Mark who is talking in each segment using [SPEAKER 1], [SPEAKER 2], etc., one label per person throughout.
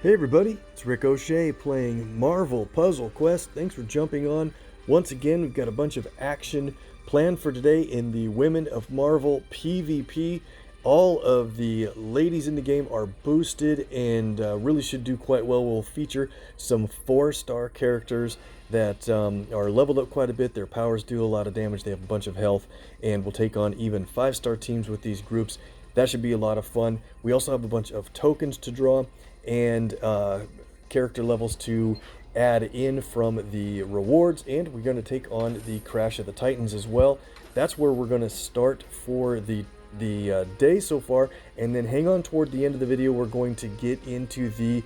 [SPEAKER 1] Hey everybody, it's Rick OShay playing Marvel Puzzle Quest. Thanks for jumping on. Once again, we've got a bunch of action planned for today in the Women of Marvel PvP. All of the ladies in the game are boosted and really should do quite well. We'll feature some 4-star characters that are leveled up quite a bit. Their powers do a lot of damage. They have a bunch of health, and we'll take on even 5-star teams with these groups. That should be a lot of fun. We also have a bunch of tokens to draw and character levels to add in from the rewards, and we're going to take on the Crash of the Titans as well. That's where we're going to start for the day so far, and then hang on toward the end of the video. We're going to get into the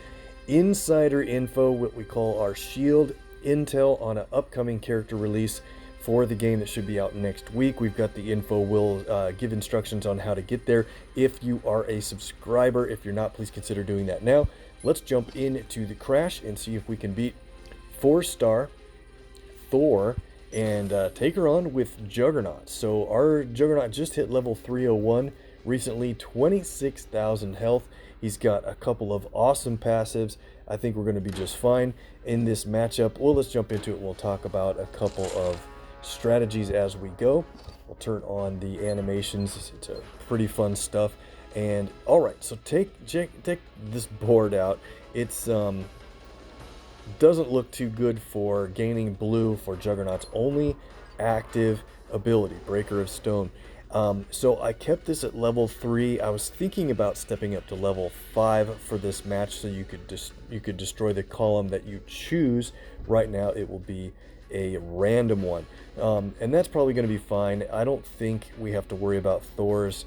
[SPEAKER 1] insider info, what we call our shield intel on an upcoming character release for the game that should be out next week. We've got the info. We'll give instructions on how to get there if you are a subscriber. If you're not, please consider doing that now. Let's jump into the Crash and see if we can beat 4-star Thor and take her on with Juggernaut. So our Juggernaut just hit level 301 recently, 26,000 health. He's got a couple of awesome passives. I think we're going to be just fine in this matchup. Well, let's jump into it. We'll talk about a couple of strategies as we go. We'll turn on the animations. It's a pretty fun stuff. And all right, so take this board out. It's doesn't look too good for gaining blue for Juggernaut's only active ability, Breaker of Stone. So I kept this at level 3. I was thinking about stepping up to level 5 for this match, so you could destroy the column that you choose. Right now it will be a random one, and that's probably going to be fine. I don't think we have to worry about Thor's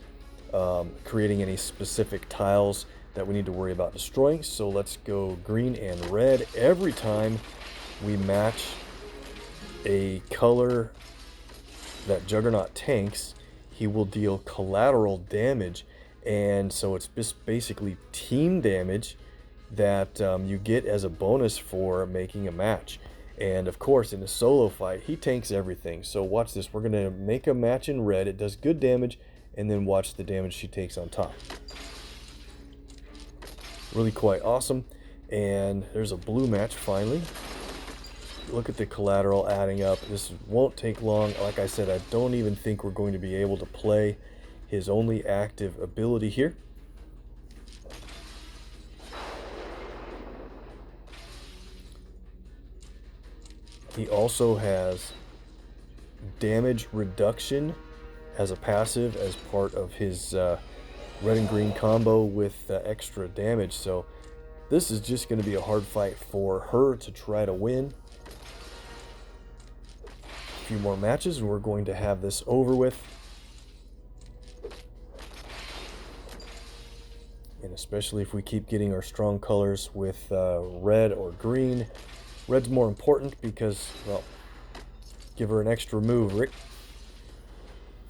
[SPEAKER 1] creating any specific tiles that we need to worry about destroying. So let's go green and red. Every time we match a color that Juggernaut tanks, he will deal collateral damage, and so it's just basically team damage that you get as a bonus for making a match. And of course, in a solo fight, he tanks everything. So watch this. We're going to make a match in red. It does good damage, and then watch the damage she takes on top. Really quite awesome. And there's a blue match finally. Look at the collateral adding up. This won't take long. Like I said, I don't even think we're going to be able to play his only active ability here. He also has damage reduction as a passive as part of his red and green combo with extra damage. So this is just going to be a hard fight for her to try to win. A few more matches and we're going to have this over with. And especially if we keep getting our strong colors with red or green. Red's more important because, well, give her an extra move, Rick.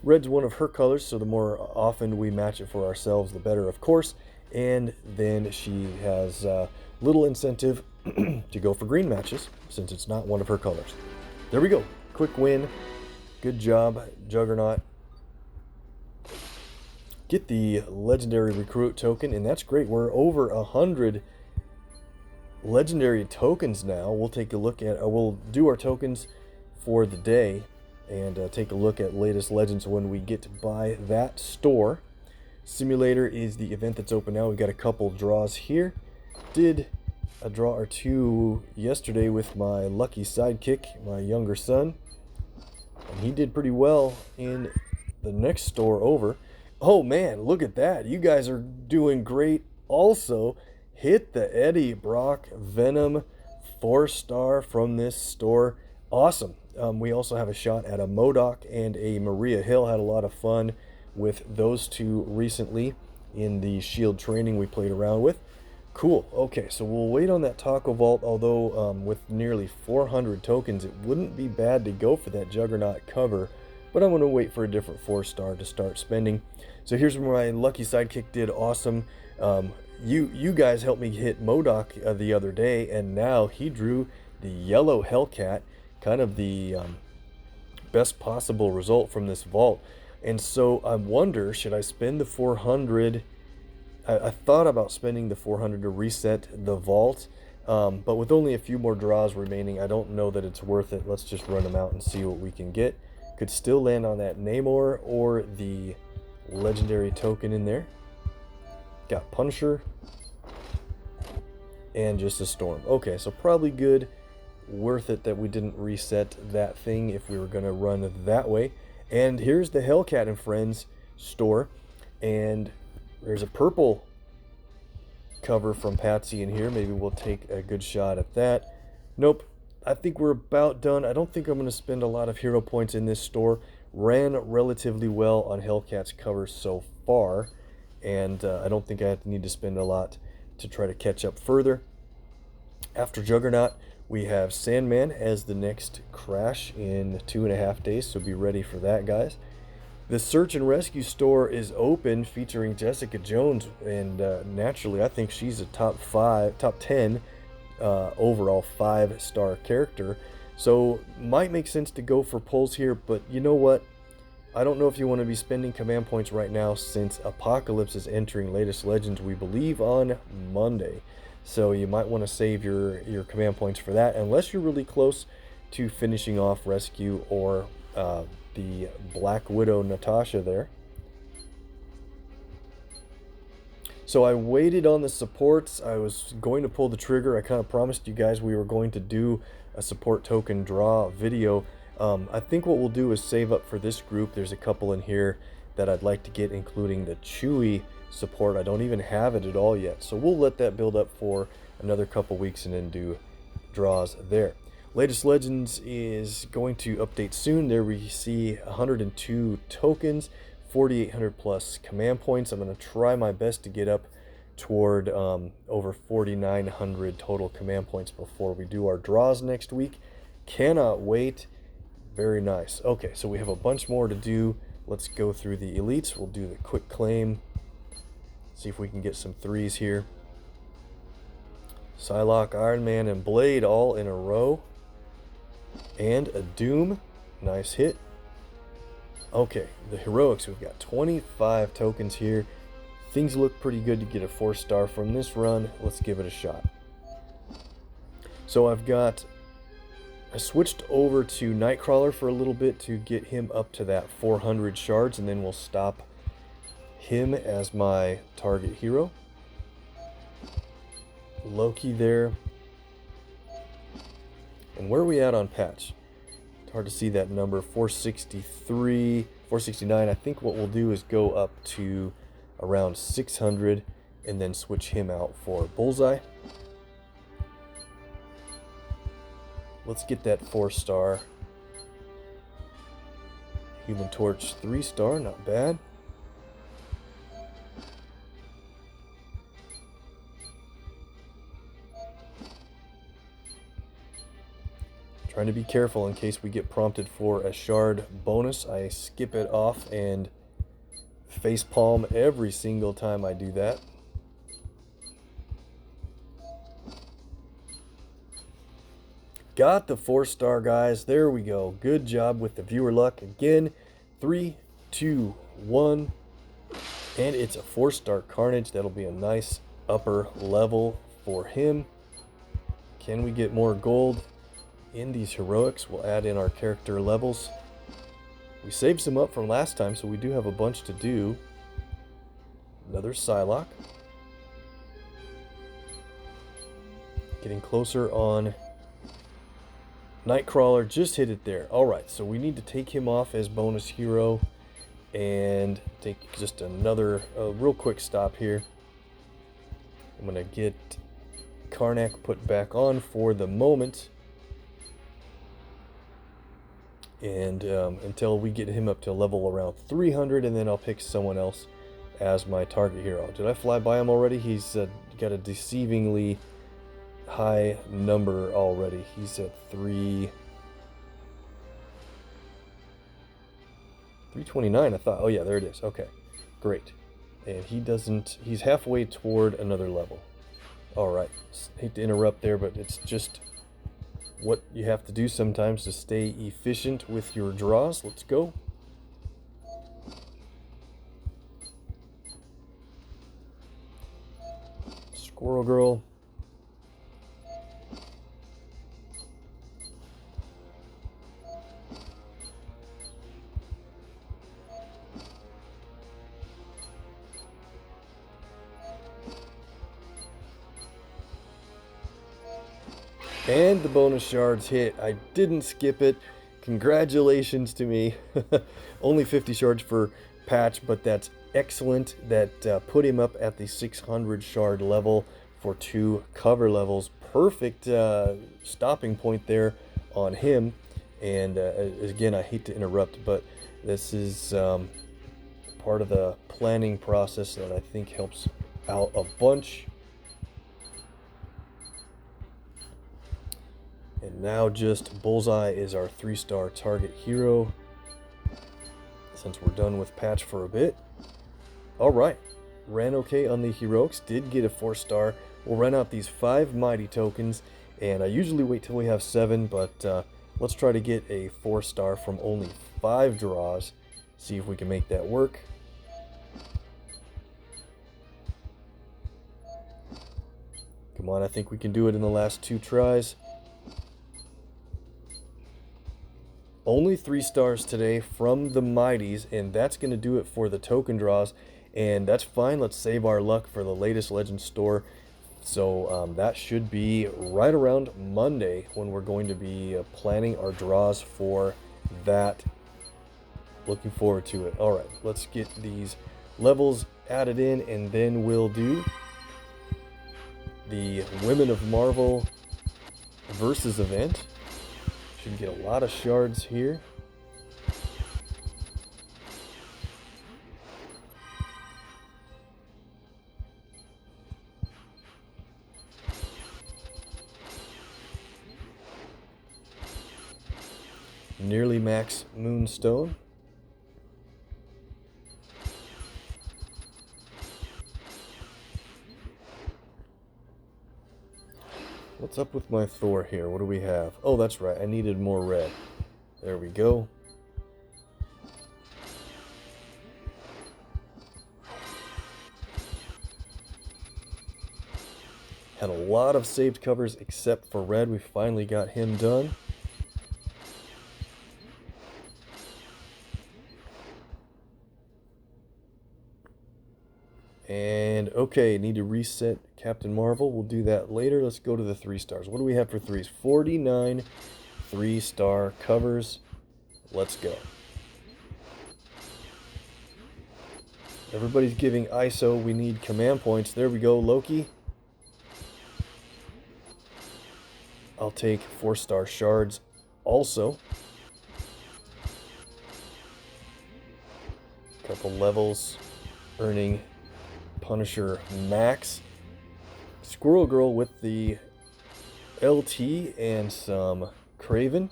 [SPEAKER 1] Red's one of her colors, so the more often we match it for ourselves, the better, of course. And then she has little incentive to go for green matches, since it's not one of her colors. There we go. Quick win. Good job, Juggernaut. Get the legendary recruit token, and that's great. We're over 100 legendary tokens now. We'll take a look at, we'll do our tokens for the day and take a look at latest legends when we get to buy that store. Simulator is the event that's open now. We've got a couple draws here. Did a draw or two yesterday with my lucky sidekick, my younger son, and he did pretty well in the next store over. Oh man, look at that. You guys are doing great also. Hit the Eddie Brock Venom 4-star from this store. Awesome. We also have a shot at a MODOK and a Maria Hill. Had a lot of fun with those two recently in the shield training we played around with. Cool. Okay, so we'll wait on that Taco Vault, although with nearly 400 tokens, it wouldn't be bad to go for that Juggernaut cover, but I'm going to wait for a different 4-star to start spending. So here's where my lucky sidekick did awesome. You guys helped me hit MODOK the other day, and now he drew the yellow Hellcat, kind of the best possible result from this vault. And so I wonder, should I spend the 400 I thought about spending the 400 to reset the vault, but with only a few more draws remaining, I don't know that it's worth it. Let's just run them out and see what we can get. Could still land on that Namor or the legendary token in there. Got Punisher and just a Storm. Okay, so probably good. Worth it that we didn't reset that thing if we were going to run that way. And here's the Hellcat and Friends store, and there's a purple cover from Patsy in here. Maybe we'll take a good shot at that. Nope, I think we're about done. I don't think I'm going to spend a lot of hero points in this store. Ran relatively well on Hellcat's covers so far, and I don't think I need to spend a lot to try to catch up further. After Juggernaut, we have Sandman as the next crash in 2.5 days, so be ready for that, guys. The Search and Rescue store is open, featuring Jessica Jones, and naturally, I think she's a top 10 overall 5-star character. So might make sense to go for pulls here, but you know what? I don't know if you want to be spending command points right now, since Apocalypse is entering latest legends, we believe, on Monday. So you might want to save your command points for that, unless you're really close to finishing off Rescue or the Black Widow Natasha there. So I waited on the supports. I was going to pull the trigger. I kind of promised you guys we were going to do a support token draw video. I think what we'll do is save up for this group. There's a couple in here that I'd like to get, including the Chewie support. I don't even have it at all yet, so we'll let that build up for another couple weeks and then do draws there. Latest Legends is going to update soon. There we see 102 tokens, 4,800 plus command points. I'm going to try my best to get up toward over 4,900 total command points before we do our draws next week. Cannot wait. Very nice. Okay, so we have a bunch more to do. Let's go through the elites. We'll do the quick claim. See if we can get some threes here. Psylocke, Iron Man, and Blade all in a row. And a Doom. Nice hit. Okay, the heroics. We've got 25 tokens here. Things look pretty good to get a 4-star from this run. Let's give it a shot. So I switched over to Nightcrawler for a little bit to get him up to that 400 shards, and then we'll stop him as my target hero. Loki there. And where are we at on patch? It's hard to see that number. 463, 469. I think what we'll do is go up to around 600 and then switch him out for Bullseye. Let's get that 4-star. Human Torch 3-star, not bad. Trying to be careful in case we get prompted for a shard bonus. I skip it off and facepalm every single time I do that. Got the 4-star, guys. There we go. Good job with the viewer luck. Again, 3, 2, 1. And it's a 4-star Carnage. That'll be a nice upper level for him. Can we get more gold in these heroics? We'll add in our character levels. We saved some up from last time, so we do have a bunch to do. Another Psylocke. Getting closer on Nightcrawler. Just hit it there. Alright, so we need to take him off as bonus hero and take just another real quick stop here. I'm going to get Karnak put back on for the moment. And until we get him up to level around 300, and then I'll pick someone else as my target hero. Did I fly by him already? He's got a deceivingly high number already. He's at 329, I thought. Oh yeah, there it is. Okay, great. And he's halfway toward another level. Alright, hate to interrupt there, but it's just what you have to do sometimes to stay efficient with your draws. Let's go. Squirrel Girl. And the bonus shards hit. I didn't skip it. Congratulations to me. Only 50 shards for Patch, but that's excellent. That put him up at the 600 shard level for 2 cover levels. Perfect stopping point there on him. And again, I hate to interrupt, but this is part of the planning process that I think helps out a bunch. And now just Bullseye is our 3-star target hero, since we're done with Patch for a bit. Alright, ran okay on the heroics, did get a 4-star. We'll run out these 5 mighty tokens, and I usually wait till we have 7, but let's try to get a 4-star from only 5 draws. See if we can make that work. Come on, I think we can do it in the last 2 tries. Only 3 stars today from the Mighties, and that's going to do it for the token draws, and that's fine. Let's save our luck for the latest Legend store. So that should be right around Monday when we're going to be planning our draws for that. Looking forward to it. Alright, let's get these levels added in, and then we'll do the Women of Marvel versus event. Should get a lot of shards here. Nearly max Moonstone. What's up with my Thor here? What do we have? Oh, that's right. I needed more red. There we go. Had a lot of saved covers except for red. We finally got him done. And okay, need to reset Captain Marvel. We'll do that later. Let's go to the 3 stars. What do we have for 3s? 49 3-star covers. Let's go. Everybody's giving ISO. We need command points. There we go, Loki. I'll take 4-star shards also. Couple levels earning Punisher Max. Squirrel Girl with the LT and some Craven.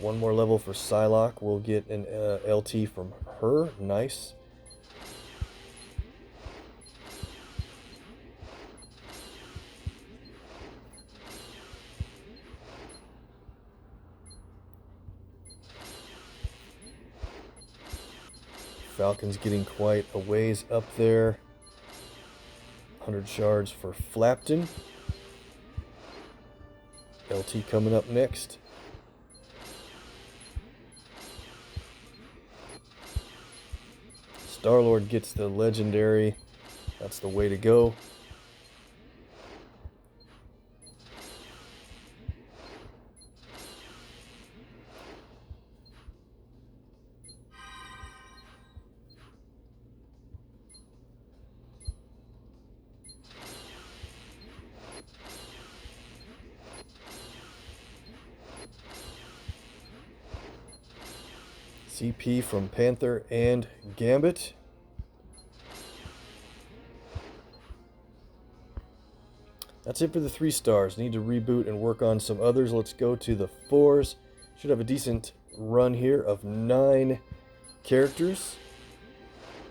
[SPEAKER 1] One more level for Psylocke. We'll get an LT from her. Nice. Falcon's getting quite a ways up there. 100 shards for Flapton. LT coming up next. Star-Lord gets the legendary. That's the way to go. CP from Panther and Gambit. That's it for the 3 stars. Need to reboot and work on some others. Let's go to the 4s. Should have a decent run here of 9 characters.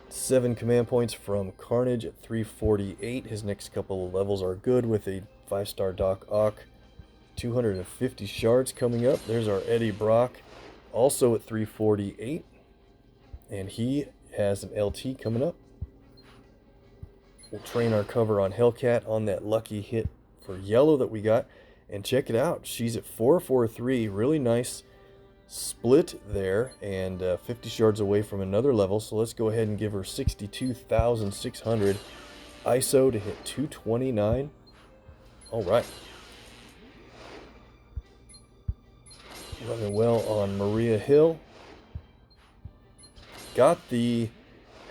[SPEAKER 1] 7 command points from Carnage at 348. His next couple of levels are good with a 5-star Doc Ock. 250 shards coming up. There's our Eddie Brock, also at 348. And he has an LT coming up. We'll train our cover on Hellcat on that lucky hit for yellow that we got. And check it out. She's at 443. Really nice split there, and 50 shards away from another level. So let's go ahead and give her 62,600 ISO to hit 229. All right. Running well on Maria Hill. Got the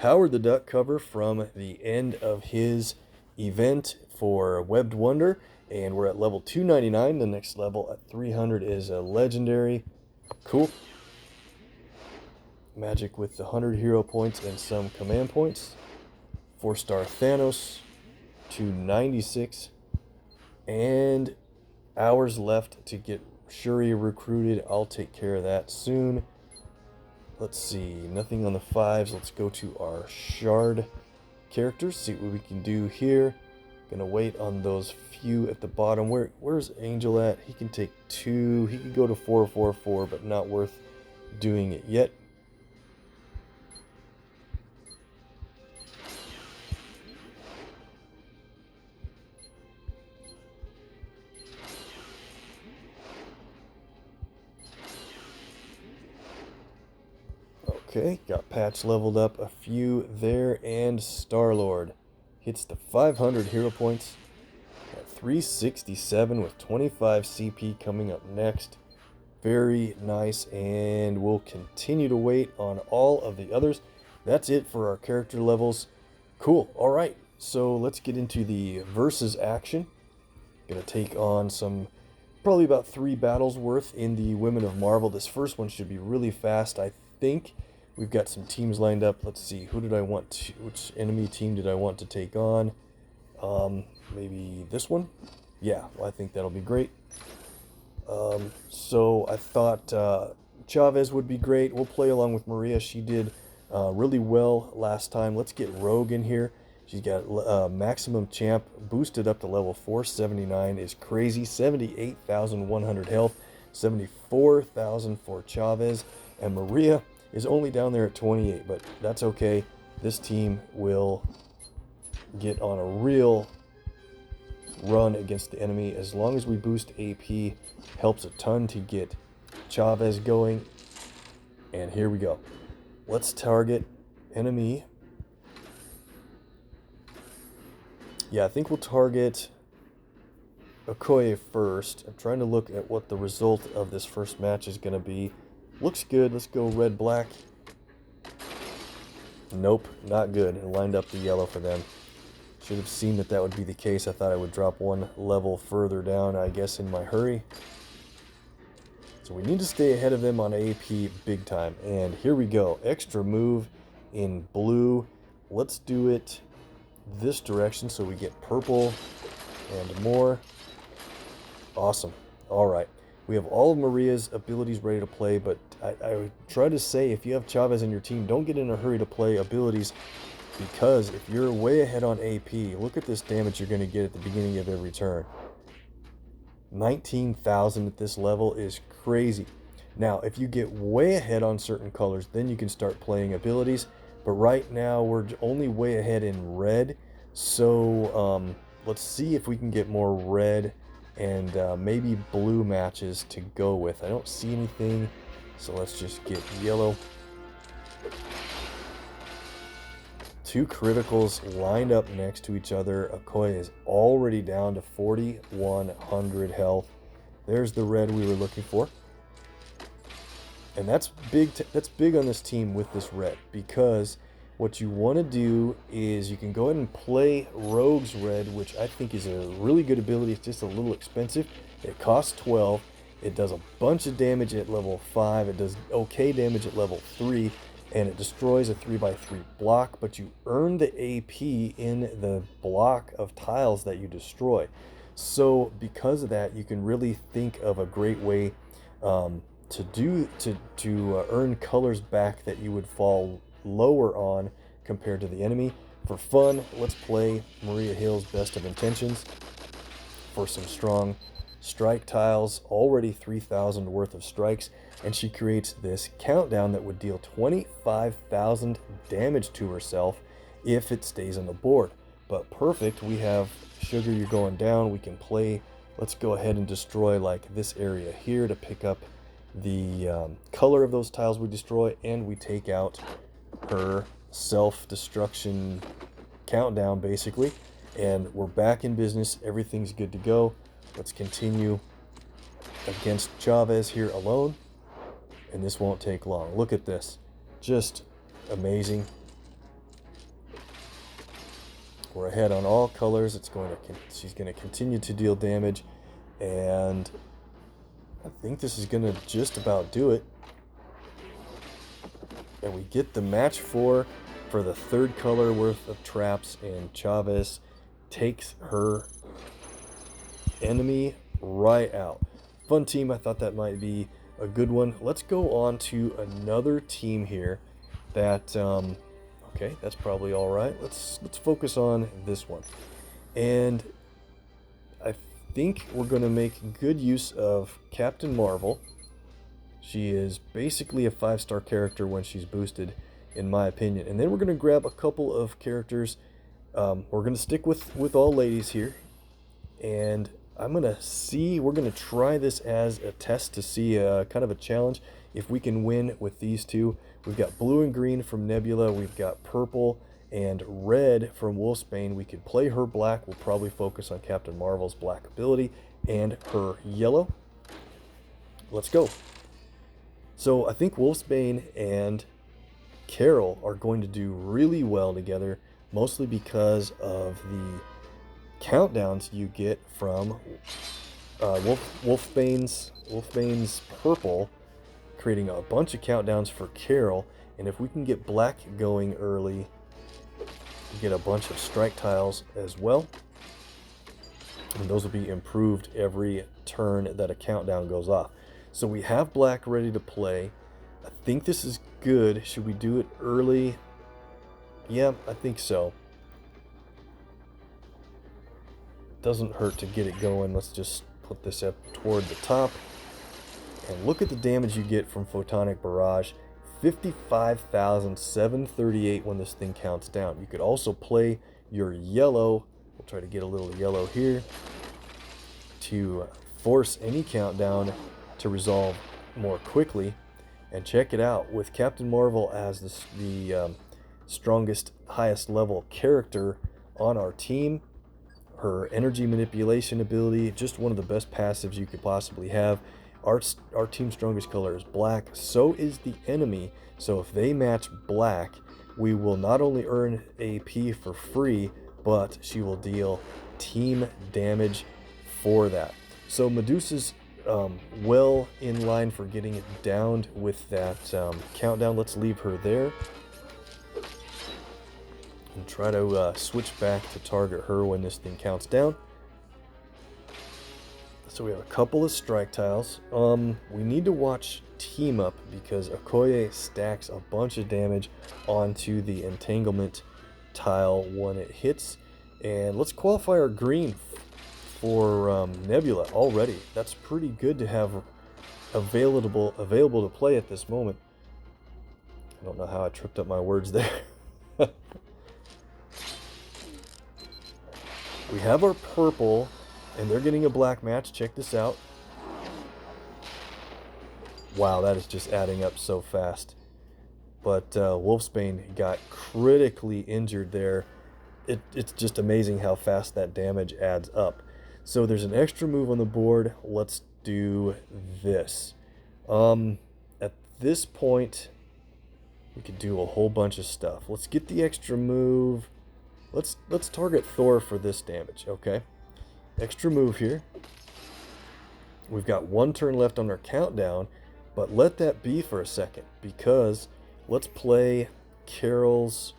[SPEAKER 1] Howard the Duck cover from the end of his event for Webbed Wonder, and we're at level 299. The next level at 300 is a legendary. Cool. Magic with the 100 hero points and some command points. 4-star Thanos, 296, and hours left to get Shuri recruited. I'll take care of that soon. Let's see, nothing on the 5s. Let's go to our shard characters, see what we can do here. Gonna wait on those few at the bottom. Where's Angel at? He can take 2. He could go to 444, but not worth doing it yet. Okay, got Patch leveled up a few there, and Star-Lord hits the 500 hero points at 367 with 25 CP coming up next. Very nice, and we'll continue to wait on all of the others. That's it for our character levels. Cool. All right, so let's get into the versus action. Gonna take on probably about 3 battles worth in the Women of Marvel. This first one should be really fast, I think. We've got some teams lined up. Let's see, which enemy team did I want to take on? Maybe this one? Yeah, well, I think that'll be great. So I thought Chavez would be great. We'll play along with Maria. She did really well last time. Let's get Rogue in here. She's got maximum champ boosted up to level 479 is crazy. 78,100 health, 74,000 for Chavez, and Maria is only down there at 28, but that's okay. This team will get on a real run against the enemy. As long as we boost AP, helps a ton to get Chavez going. And here we go. Let's target enemy. Yeah, I think we'll target Okoye first. I'm trying to look at what the result of this first match is going to be. Looks good. Let's go red-black. Nope, not good. I lined up the yellow for them. Should have seen that would be the case. I thought I would drop 1 level further down, I guess, in my hurry. So we need to stay ahead of them on AP big time. And here we go. Extra move in blue. Let's do it this direction so we get purple and more. Awesome. All right. We have all of Maria's abilities ready to play, but I would try to say, if you have Chavez in your team, don't get in a hurry to play abilities, because if you're way ahead on AP, look at this damage you're going to get at the beginning of every turn. 19,000 at this level is crazy. Now, if you get way ahead on certain colors, then you can start playing abilities, but right now we're only way ahead in red, so let's see if we can get more red and maybe blue matches to go with. I don't see anything, so let's just get yellow. 2 criticals lined up next to each other. Okoye is already down to 4,100 health. There's the red we were looking for. And that's big. That's big on this team with this red, because what you want to do is you can go ahead and play Rogue's red, which I think is a really good ability. It's just a little expensive. It costs 12. It does a bunch of damage at level 5. It does okay damage at level 3. And it destroys a 3x3 block, but you earn the AP in the block of tiles that you destroy. So because of that, you can really think of a great way to earn colors back that you would fall lower on compared to the enemy. For fun, let's play Maria Hill's Best of Intentions for some strong strike tiles, already 3,000 worth of strikes, and she creates this countdown that would deal 25,000 damage to herself if it stays on the board. But perfect, we have Sugar, you're going down. We can play. Let's go ahead and destroy like this area here to pick up the color of those tiles we destroy, and we take out her self-destruction countdown basically, and we're back in business. Everything's good to go. Let's continue against Chavez here alone, and this won't take long. Look at this, just amazing. We're ahead on all colors. She's going to continue to deal damage, and I think this is going to just about do it. And we get the match for the third color worth of traps, and Chavez takes her enemy right out. Fun team. I thought that might be a good one. Let's go on to another team here that okay, that's probably all right. Let's focus on this one. And I think we're going to make good use of Captain Marvel. She is basically a 5-star character when she's boosted, in my opinion. And then we're going to grab a couple of characters. We're going to stick with all ladies here. And I'm going to see, we're going to try this as a test to see kind of a challenge if we can win with these two. We've got blue and green from Nebula. We've got purple and red from Wolfsbane. We could play her black. We'll probably focus on Captain Marvel's black ability and her yellow. Let's go. So I think Wolfsbane and Carol are going to do really well together, mostly because of the countdowns you get from Wolfbane's purple, creating a bunch of countdowns for Carol. And if we can get black going early, we get a bunch of strike tiles as well, and those will be improved every turn that a countdown goes off. So we have black ready to play. I think this is good. Should we do it early? Yeah, I think so. Doesn't hurt to get it going. Let's just put this up toward the top. And look at the damage you get from Photonic Barrage. 55,738 when this thing counts down. You could also play your yellow. We'll try to get a little yellow here to force any countdown to resolve more quickly. And check it out, with Captain Marvel as the strongest, highest level character on our team, her energy manipulation ability, just one of the best passives you could possibly have. Our team's strongest color is black, so is the enemy. So if they match black, we will not only earn AP for free, but she will deal team damage for that. So Medusa's well in line for getting it downed with that countdown. Let's leave her there and try to switch back to target her when this thing counts down. So we have a couple of strike tiles. We need to watch team up because Okoye stacks a bunch of damage onto the entanglement tile when it hits. And let's qualify our green for Nebula already. That's pretty good to have available to play at this moment. I don't know how I tripped up my words there. We have our purple, and they're getting a black match. Check this out. Wow, that is just adding up so fast. But Wolfsbane got critically injured there. It's just amazing how fast that damage adds up. So there's an extra move on the board. Let's do this. At this point, we could do a whole bunch of stuff. Let's get the extra move. Let's target Thor for this damage, okay? Extra move here. We've got one turn left on our countdown, but let that be for a second, because let's play Carol's.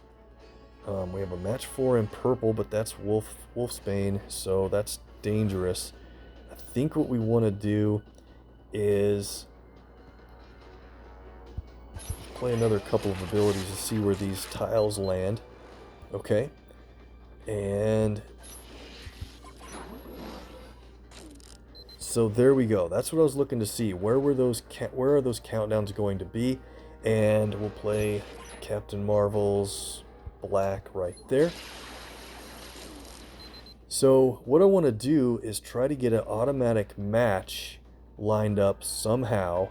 [SPEAKER 1] We have a match 4 in purple, but that's Wolfsbane, so that's dangerous. I think what we want to do is play another couple of abilities to see where these tiles land. Okay, and so there we go. That's what I was looking to see. Where are those countdowns going to be? And we'll play Captain Marvel's black right there. So what I want to do is try to get an automatic match lined up somehow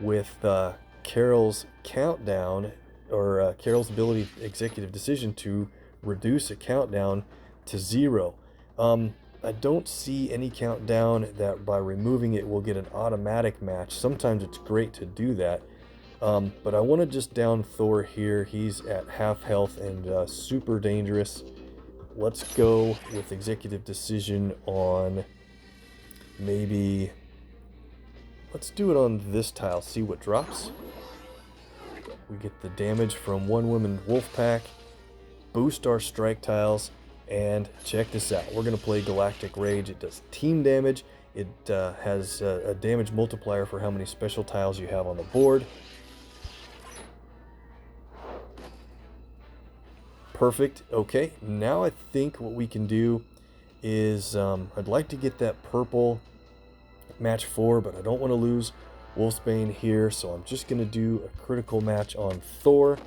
[SPEAKER 1] with Carol's countdown, or Carol's ability executive decision to reduce a countdown to 0. I don't see any countdown that by removing it we'll get an automatic match. Sometimes it's great to do that. But I want to just down Thor here. He's at half health and super dangerous. Let's go with executive decision on maybe... Let's do it on this tile, see what drops. We get the damage from one woman wolf pack, boost our strike tiles, and check this out. We're going to play Galactic Rage. It does team damage. It has a damage multiplier for how many special tiles you have on the board. Perfect. Okay, now I think what we can do is I'd like to get that purple match 4, but I don't want to lose Wolfsbane here, so I'm just going to do a critical match on Thor,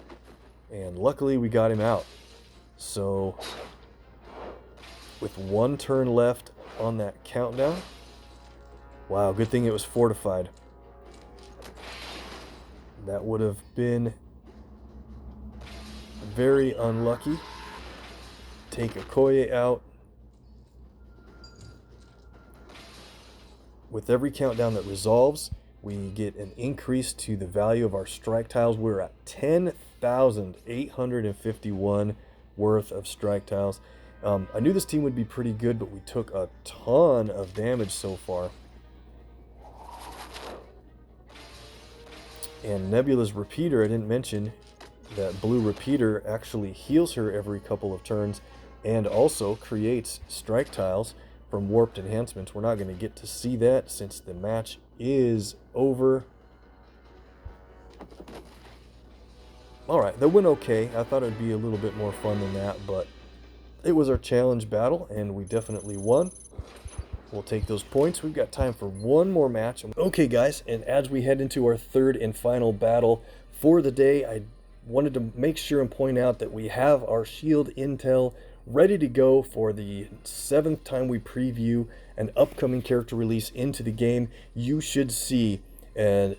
[SPEAKER 1] and luckily we got him out. So with one turn left on that countdown, wow, good thing it was fortified. That would have been very unlucky. Take Okoye out. With every countdown that resolves, we get an increase to the value of our strike tiles. We're at 10,851 worth of strike tiles. I knew this team would be pretty good, but we took a ton of damage so far. And Nebula's repeater, I didn't mention, that blue repeater actually heals her every couple of turns and also creates strike tiles from warped enhancements. We're not going to get to see that since the match is over. Alright, that went okay. I thought it would be a little bit more fun than that, but it was our challenge battle and we definitely won. We'll take those points. We've got time for one more match. Okay guys, and as we head into our third and final battle for the day, I wanted to make sure and point out that we have our shield intel ready to go for the 7th time we preview an upcoming character release into the game. You should see a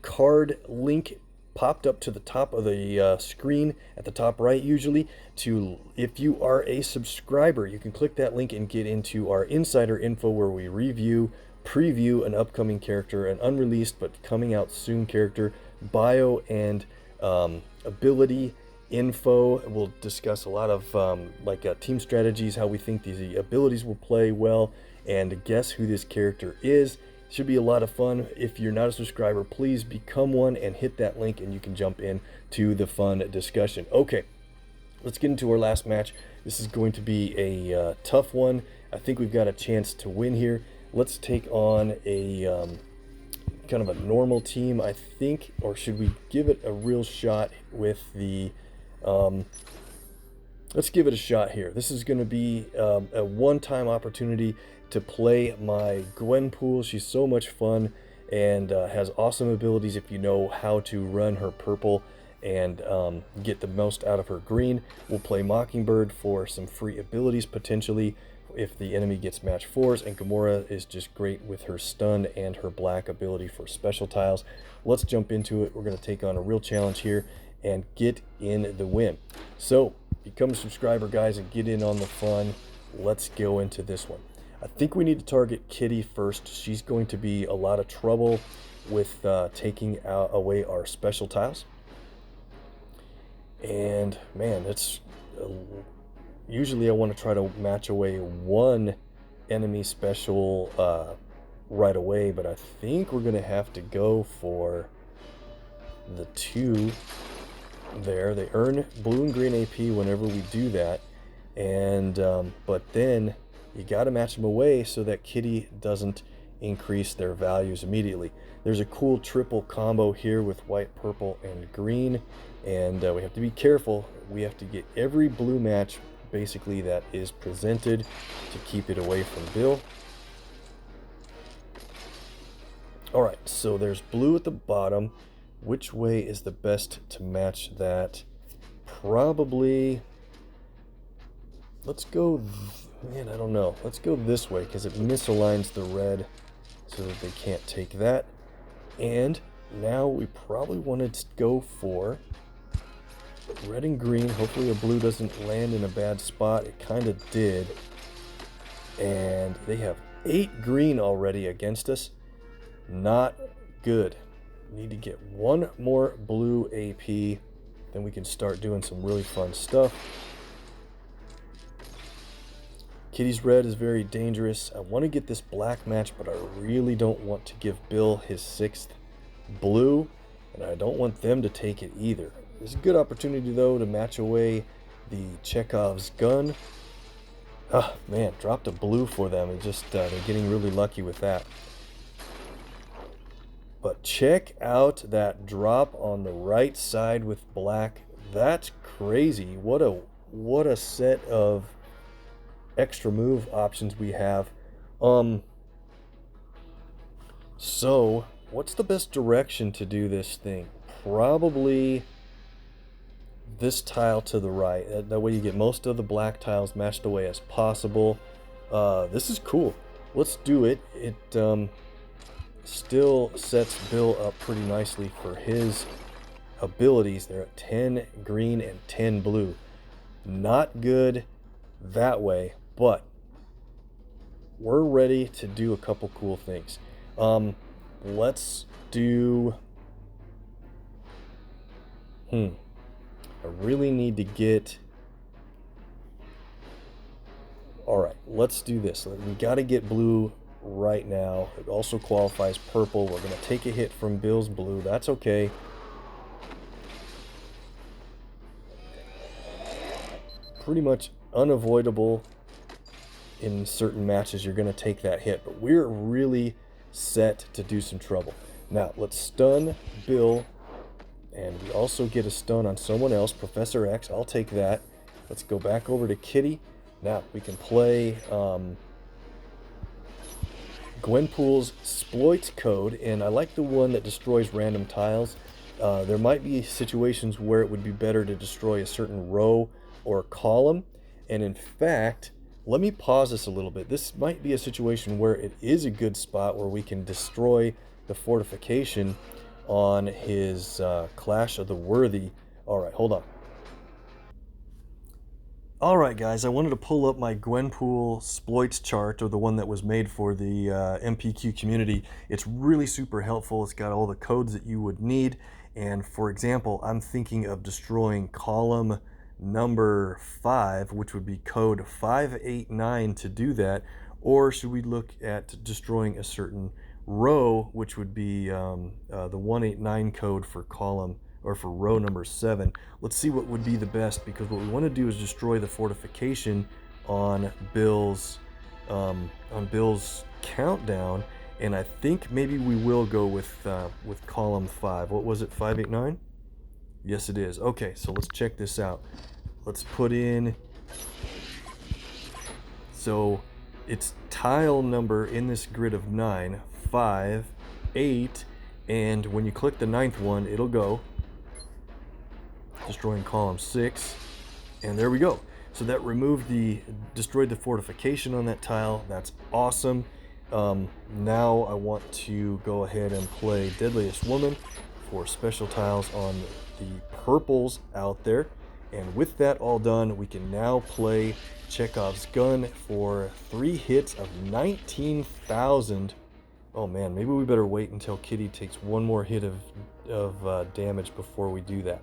[SPEAKER 1] card link popped up to the top of the screen at the top right usually. If you are a subscriber, you can click that link and get into our insider info where we preview an upcoming character, an unreleased but coming out soon character, bio and ability info. We'll discuss a lot of team strategies, how we think the abilities will play well, and guess who this character is. Should be a lot of fun. If you're not a subscriber, please become one and hit that link and you can jump in to the fun discussion. Okay, let's get into our last match. This is going to be a tough one. I think we've got a chance to win here. Let's take on a kind of a normal team, I think, or should we give it a real shot with the let's give it a shot here. This is going to be a one-time opportunity to play my Gwenpool. She's so much fun and has awesome abilities if you know how to run her purple and get the most out of her green. We'll play Mockingbird for some free abilities potentially if the enemy gets match 4s, and Gamora is just great with her stun and her black ability for special tiles. Let's jump into it. We're going to take on a real challenge here and get in the win. So become a subscriber guys and get in on the fun. Let's go into this one. I think we need to target Kitty first. She's going to be a lot of trouble with taking away our special tiles. And man, it's usually I want to try to match away one enemy special right away, but I think we're going to have to go for the 2 there. They earn blue and green AP whenever we do that, and but then you got to match them away so that Kitty doesn't increase their values immediately. There's a cool triple combo here with white, purple, and green, and we have to be careful. We have to get every blue match basically that is presented to keep it away from Bill. Alright, so there's blue at the bottom. Which way is the best to match that? Probably, let's go Man, I don't know. Let's go this way because it misaligns the red so that they can't take that. And now we probably want to go for red and green. Hopefully a blue doesn't land in a bad spot. It kind of did. And they have 8 green already against us. Not good. Need to get one more blue AP. Then we can start doing some really fun stuff. Kitty's red is very dangerous. I want to get this black match, but I really don't want to give Bill his 6th blue, and I don't want them to take it either. There's a good opportunity, though, to match away the Chekhov's gun. Ah, man, dropped a blue for them. It just they're getting really lucky with that. But check out that drop on the right side with black. That's crazy. What a set of extra move options we have. So what's the best direction to do this thing? Probably this tile to the right. That way you get most of the black tiles matched away as possible. This is cool. Let's do it. It still sets Bill up pretty nicely for his abilities. They're at 10 green and 10 blue. Not good that way, but we're ready to do a couple cool things. Let's do... I really need to get... Alright, let's do this. We got to get blue right now. It also qualifies purple. We're going to take a hit from Bill's blue. That's okay. Pretty much unavoidable. In certain matches, you're going to take that hit. But we're really set to do some trouble. Now, let's stun Bill. And we also get a stun on someone else. Professor X, I'll take that. Let's go back over to Kitty. Now, we can play Gwenpool's Exploits code. And I like the one that destroys random tiles. There might be situations where it would be better to destroy a certain row or column. And in fact, let me pause this a little bit. This might be a situation where it is a good spot where we can destroy the fortification on his Clash of the Worthy. Alright, hold on. Alright guys, I wanted to pull up my Gwenpool exploits chart, or the one that was made for the MPQ community. It's really super helpful. It's got all the codes that you would need. And for example, I'm thinking of destroying column number 5, which would be code 589 to do that. Or should we look at destroying a certain row, which would be the 189 code for column, or for row number 7. Let's see what would be the best, because what we want to do is destroy the fortification on Bill's countdown, and I think maybe we will go with column 5. What was it, 589? Yes, it is. Okay, so let's check this out. Let's put in, so it's tile number in this grid of 9, 5, 8, and when you click the 9th one, it'll go destroying column 6, and there we go. So that destroyed the fortification on that tile. That's awesome. Now I want to go ahead and play Deadliest Woman for special tiles on the purples out there. And with that all done, we can now play Chekhov's gun for 3 hits of 19,000. Oh man, maybe we better wait until Kitty takes one more hit of damage before we do that.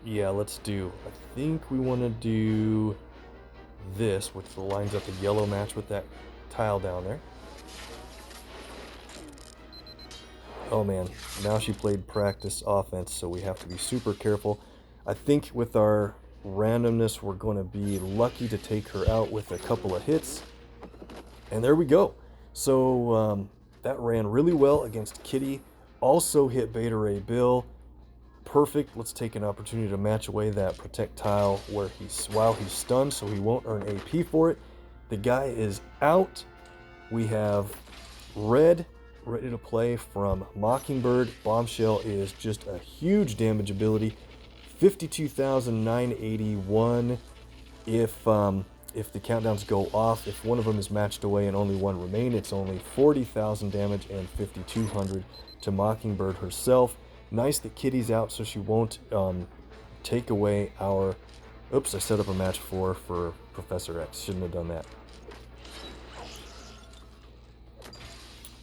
[SPEAKER 1] Yeah, let's do, I think we want to do this, which lines up a yellow match with that tile down there. Oh man, now she played practice offense, so we have to be super careful. I think with our randomness, we're going to be lucky to take her out with a couple of hits. And there we go. So that ran really well against Kitty. Also hit Beta Ray Bill. Perfect. Let's take an opportunity to match away that protect tile while he's stunned, so he won't earn AP for it. The guy is out. We have red ready to play from Mockingbird. Bombshell is just a huge damage ability. 52,981. if the countdowns go off, if one of them is matched away and only one remain, it's only 40,000 damage and 5,200 to Mockingbird herself. Nice that Kitty's out so she won't take away our... Oops, I set up a match 4 for Professor X. Shouldn't have done that.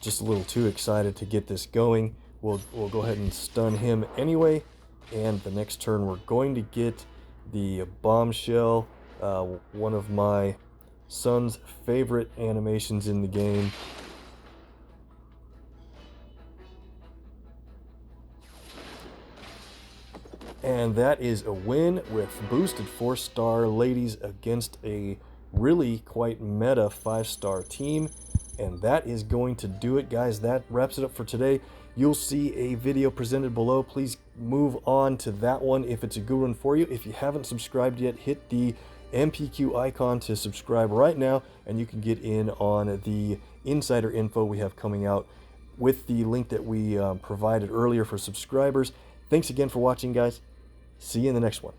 [SPEAKER 1] Just a little too excited to get this going. We'll go ahead and stun him anyway. And the next turn we're going to get the bombshell, one of my son's favorite animations in the game. And that is a win with boosted 4-star ladies against a really quite meta 5-star team. And that is going to do it, guys. That wraps it up for today. You'll see a video presented below. Please move on to that one if it's a good one for you. If you haven't subscribed yet, hit the MPQ icon to subscribe right now, and you can get in on the insider info we have coming out with the link that we provided earlier for subscribers. Thanks again for watching, guys. See you in the next one.